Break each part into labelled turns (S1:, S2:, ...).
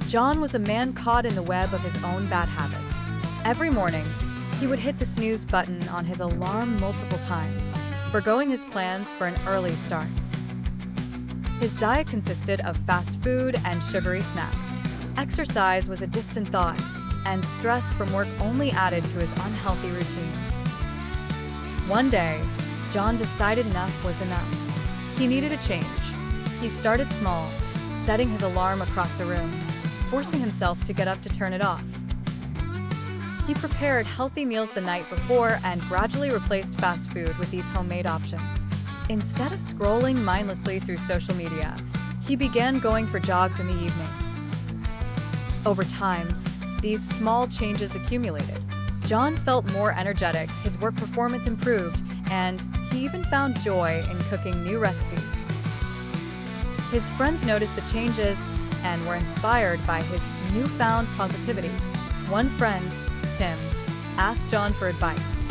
S1: John was a man caught in the web of his own bad habits. Every morning, he would hit the snooze button on his alarm multiple times, foregoing his plans for an early start. His diet consisted of fast food and sugary snacks. Exercise was a distant thought, and stress from work only added to his unhealthy routine. One day, John decided enough was enough. He needed a change. He started small, setting his alarm across the room, forcing himself to get up to turn it off. He prepared healthy meals the night before and gradually replaced fast food with these homemade options. Instead of scrolling mindlessly through social media, he began going for jogs in the evening. Over time, these small changes accumulated. John felt more energetic, his work performance improved, and he even found joy in cooking new recipes. His friends noticed the changes and were inspired by his newfound positivity. One friend, Tim, asked John for advice.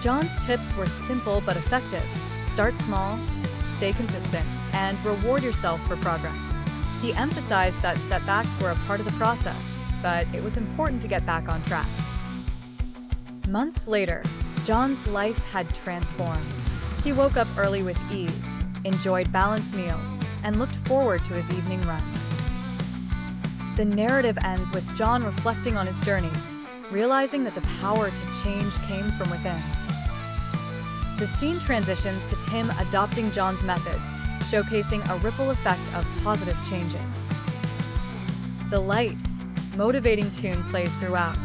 S1: John's tips were simple but effective. Start small, stay consistent, and reward yourself for progress. He emphasized that setbacks were a part of the process, but it was important to get back on track. Months later, John's life had transformed. He woke up early with ease, enjoyed balanced meals, and looked forward to his evening runs. The narrative ends with John reflecting on his journey, realizing that the power to change came from within. The scene transitions to Tim adopting John's methods, showcasing a ripple effect of positive changes. The light, motivating tune plays throughout,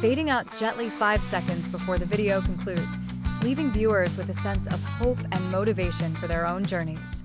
S1: fading out gently 5 seconds before the video concludes, leaving viewers with a sense of hope and motivation for their own journeys.